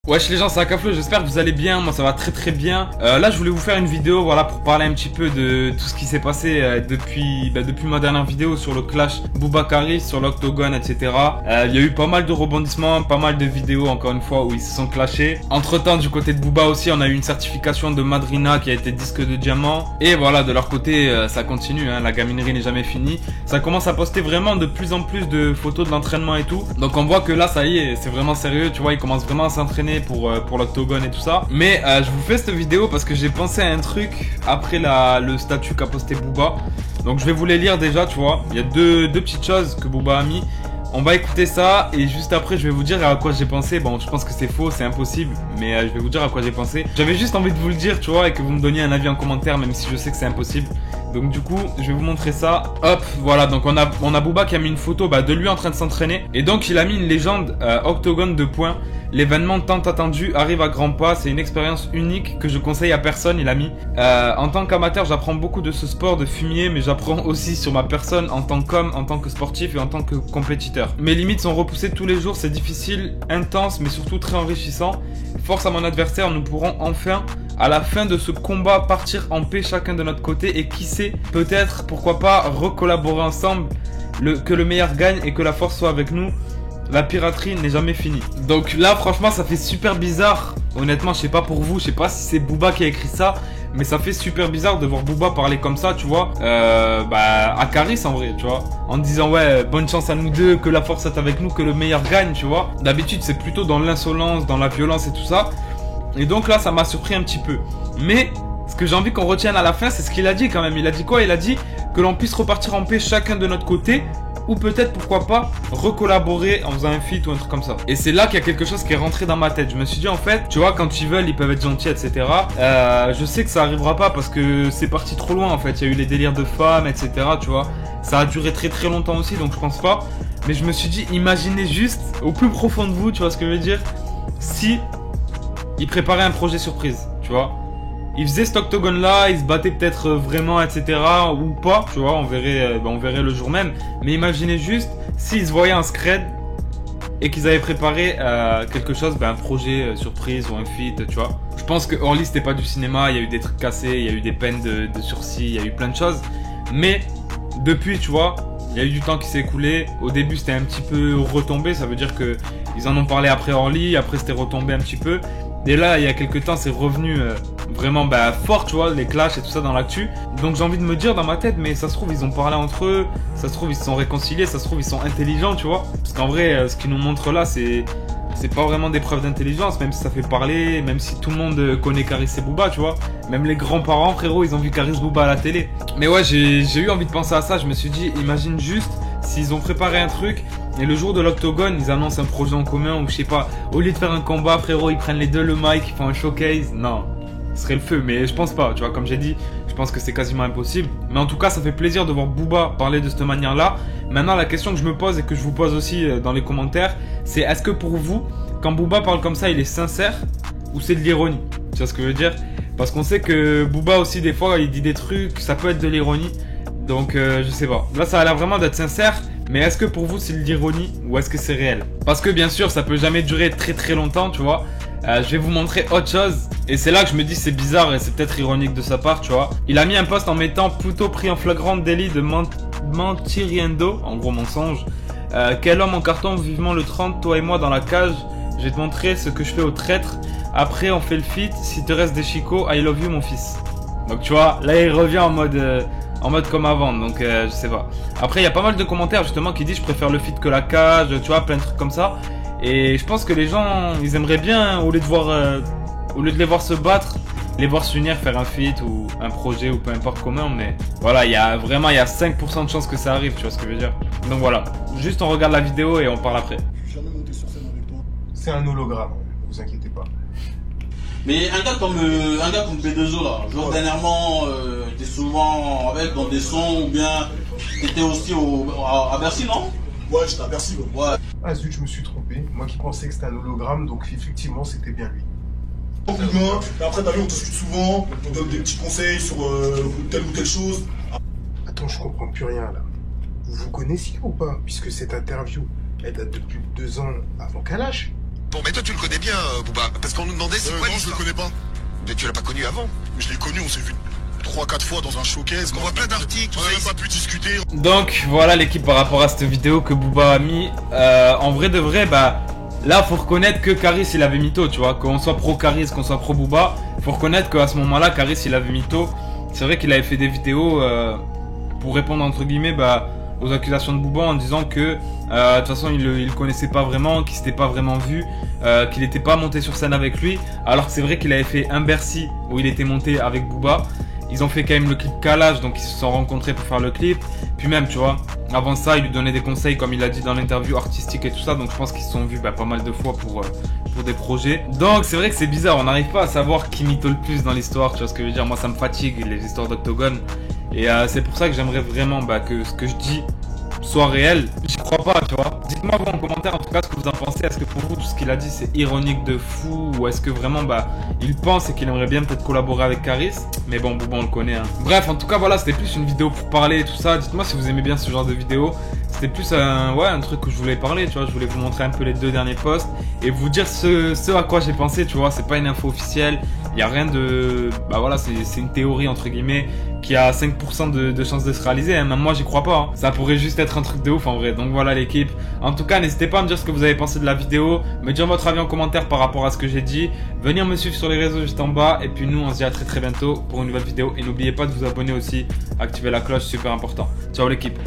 Wesh les gens, c'est Akaflo, j'espère que vous allez bien, moi ça va très bien. Là je voulais vous faire une vidéo, voilà, pour parler un petit peu de tout ce qui s'est passé depuis ma dernière vidéo sur le clash Boubacaris, sur l'Octogone, etc. Il y a eu pas mal de rebondissements, pas mal de vidéos encore une fois où ils se sont clashés. Entre temps du côté de Booba aussi, on a eu une certification de Madrina qui a été disque de diamant. Et voilà, de leur côté ça continue, hein, la gaminerie n'est jamais finie. Ça commence à poster vraiment de plus en plus de photos de l'entraînement et tout. Donc on voit que là ça y est, c'est vraiment sérieux, tu vois, ils commencent vraiment à s'entraîner pour l'Octogone et tout ça. Mais je vous fais cette vidéo parce que j'ai pensé à un truc après le statut qu'a posté Booba. Donc je vais vous les lire déjà, tu vois. Il y a deux petites choses que Booba a mis. On va écouter ça et juste après je vais vous dire à quoi j'ai pensé. Bon, je pense que c'est faux, c'est impossible, mais je vais vous dire à quoi j'ai pensé. J'avais juste envie de vous le dire, tu vois, et que vous me donniez un avis en commentaire, même si je sais que c'est impossible. Donc du coup, je vais vous montrer ça. Hop, voilà, donc on a Booba qui a mis une photo de lui en train de s'entraîner. Et donc il a mis une légende Octogone de points. L'événement tant attendu arrive à grands pas, c'est une expérience unique que je conseille à personne, il a mis. En tant qu'amateur, j'apprends beaucoup de ce sport de fumier, mais j'apprends aussi sur ma personne en tant qu'homme, en tant que sportif et en tant que compétiteur. Mes limites sont repoussées tous les jours, c'est difficile, intense, mais surtout très enrichissant. Force à mon adversaire, nous pourrons enfin, à la fin de ce combat, partir en paix chacun de notre côté et qui sait, peut-être, pourquoi pas, recollaborer ensemble, que le meilleur gagne et que la force soit avec nous. La piraterie n'est jamais finie. Donc là franchement ça fait super bizarre. Honnêtement je sais pas pour vous, je sais pas si c'est Booba qui a écrit ça, mais ça fait super bizarre de voir Booba parler comme ça, tu vois, à Caris en vrai, tu vois, en disant ouais bonne chance à nous deux, que la force est avec nous, que le meilleur gagne, tu vois. D'habitude c'est plutôt dans l'insolence, dans la violence et tout ça. Et donc là ça m'a surpris un petit peu. Mais ce que j'ai envie qu'on retienne à la fin, c'est ce qu'il a dit quand même. Il a dit quoi? Il a dit que l'on puisse repartir en paix chacun de notre côté. Ou peut-être, pourquoi pas, recollaborer en faisant un feat ou un truc comme ça. Et c'est là qu'il y a quelque chose qui est rentré dans ma tête. Je me suis dit, en fait, tu vois, quand ils veulent, ils peuvent être gentils, etc. Je sais que ça arrivera pas parce que c'est parti trop loin, en fait. Il y a eu les délires de femmes, etc. Tu vois. Ça a duré très longtemps aussi, donc je pense pas. Mais je me suis dit, imaginez juste, au plus profond de vous, tu vois ce que je veux dire, si ils préparaient un projet surprise, tu vois. Ils faisaient cet octogone là, ils se battaient peut-être vraiment, etc. ou pas, tu vois, on verrait le jour même. Mais imaginez juste s'ils se voyaient en scred et qu'ils avaient préparé quelque chose, un projet surprise ou un feat, tu vois. Je pense que Orly c'était pas du cinéma, il y a eu des trucs cassés, il y a eu des peines de sursis, il y a eu plein de choses. Mais depuis, tu vois, il y a eu du temps qui s'est écoulé. Au début c'était un petit peu retombé, ça veut dire que ils en ont parlé après Orly, après c'était retombé un petit peu. Et là, il y a quelques temps, c'est revenu vraiment fort, tu vois, les clashs et tout ça dans l'actu. Donc j'ai envie de me dire dans ma tête, mais ça se trouve, ils ont parlé entre eux, ça se trouve, ils se sont réconciliés, ça se trouve, ils sont intelligents, tu vois. Parce qu'en vrai, ce qu'ils nous montrent là, c'est pas vraiment des preuves d'intelligence, même si ça fait parler, même si tout le monde connaît Caris et Booba, tu vois. Même les grands-parents, frérot, ils ont vu Caris Booba à la télé. Mais ouais, j'ai eu envie de penser à ça, je me suis dit, imagine juste s'ils ont préparé un truc et le jour de l'Octogone, ils annoncent un projet en commun ou je sais pas, au lieu de faire un combat, frérot, ils prennent les deux le mic, ils font un showcase. Non, ce serait le feu, mais je pense pas, tu vois, comme j'ai dit, je pense que c'est quasiment impossible. Mais en tout cas, ça fait plaisir de voir Booba parler de cette manière-là. Maintenant, la question que je me pose et que je vous pose aussi dans les commentaires, c'est est-ce que pour vous, quand Booba parle comme ça, il est sincère ou c'est de l'ironie? Tu vois ce que je veux dire? Parce qu'on sait que Booba aussi, des fois, il dit des trucs, ça peut être de l'ironie. Donc je sais pas. Là ça a l'air vraiment d'être sincère. Mais est-ce que pour vous c'est de l'ironie ou est-ce que c'est réel? Parce que bien sûr ça peut jamais durer très longtemps, tu vois. Je vais vous montrer autre chose. Et c'est là que je me dis c'est bizarre et c'est peut-être ironique de sa part, tu vois. Il a mis un post en mettant plutôt pris en flagrant délit de mentiriendo, en gros mensonge. Quel homme en carton, vivement le 30, toi et moi dans la cage. Je vais te montrer ce que je fais aux traîtres. Après on fait le feat, si te reste des chicots, I love you mon fils. Donc tu vois, là il revient en mode comme avant, donc je sais pas. Après il y a pas mal de commentaires justement qui disent je préfère le feat que la cage, tu vois, plein de trucs comme ça. Et je pense que les gens, ils aimeraient bien, au lieu de les voir se battre, les voir s'unir, faire un feat ou un projet ou peu importe comment. Mais voilà, il y a 5% de chances que ça arrive, tu vois ce que je veux dire. Donc voilà, juste on regarde la vidéo et on parle après. Je suis jamais monté sur scène avec toi. C'est un hologramme, ne vous inquiétez pas. Mais un gars comme B2O là, genre ouais. Dernièrement, t'es souvent avec dans des sons ou bien t'étais aussi à Bercy, non? Ouais, j'étais à Bercy, ouais. Ah zut, je me suis trompé. Moi qui pensais que c'était un hologramme, donc effectivement c'était bien lui. Complètement. Et après t'as vu, on discute souvent, on donne des petits conseils sur telle ou telle chose. Attends, je comprends plus rien là. Vous vous connaissiez ou pas? Puisque cette interview, elle date de plus de 2 ans avant qu'elle lâche. Bon, mais toi, tu le connais bien, Booba. Parce qu'on nous demandait c'est quoi Non, je le connais pas. Mais tu l'as pas connu avant. Mais je l'ai connu, on s'est vu 3-4 fois dans un showcase. On voit plein d'articles, On a même pas pu discuter. Donc voilà l'équipe par rapport à cette vidéo que Booba a mis. En vrai de vrai, bah là faut reconnaître que Caris il avait mytho, tu vois. Qu'on soit pro Caris, qu'on soit pro Booba, faut reconnaître qu'à ce moment-là, Caris il avait mytho. C'est vrai qu'il avait fait des vidéos pour répondre entre guillemets aux accusations de Booba en disant que de toute façon il le connaissait pas vraiment, qu'il s'était pas vraiment vu, qu'il n'était pas monté sur scène avec lui. Alors que c'est vrai qu'il avait fait un Bercy où il était monté avec Booba. Ils ont fait quand même le clip Calage, donc ils se sont rencontrés pour faire le clip. Puis même, tu vois, avant ça, il lui donnait des conseils, comme il a dit dans l'interview, artistique et tout ça. Donc je pense qu'ils se sont vus pas mal de fois pour des projets. Donc c'est vrai que c'est bizarre, on n'arrive pas à savoir qui mytho le plus dans l'histoire. Tu vois ce que je veux dire? Moi, ça me fatigue, les histoires d'Octogone. Et c'est pour ça que j'aimerais vraiment que ce que je dis soit réel. J'y crois pas, tu vois. Dites-moi vous en commentaire en tout cas ce que vous en pensez. Est-ce que pour vous tout ce qu'il a dit c'est ironique de fou, ou est-ce que vraiment il pense et qu'il aimerait bien peut-être collaborer avec Caris? Mais bon, Booba on le connaît hein. Bref, en tout cas voilà, c'était plus une vidéo pour parler et tout ça. Dites-moi si vous aimez bien ce genre de vidéo. C'était plus un truc que je voulais parler, tu vois. Je voulais vous montrer un peu les 2 derniers posts et vous dire ce à quoi j'ai pensé, tu vois. C'est pas une info officielle, il y a rien de... voilà, c'est une théorie entre guillemets qui a 5% de chances de se réaliser, hein. Même moi j'y crois pas, hein. Ça pourrait juste être un truc de ouf en vrai. Donc voilà l'équipe. En tout cas n'hésitez pas à me dire ce que vous avez pensé de la vidéo, me dire votre avis en commentaire par rapport à ce que j'ai dit, venir me suivre sur les réseaux juste en bas. Et puis nous on se dit à très bientôt pour une nouvelle vidéo. Et n'oubliez pas de vous abonner aussi, activer la cloche, super important. Ciao l'équipe.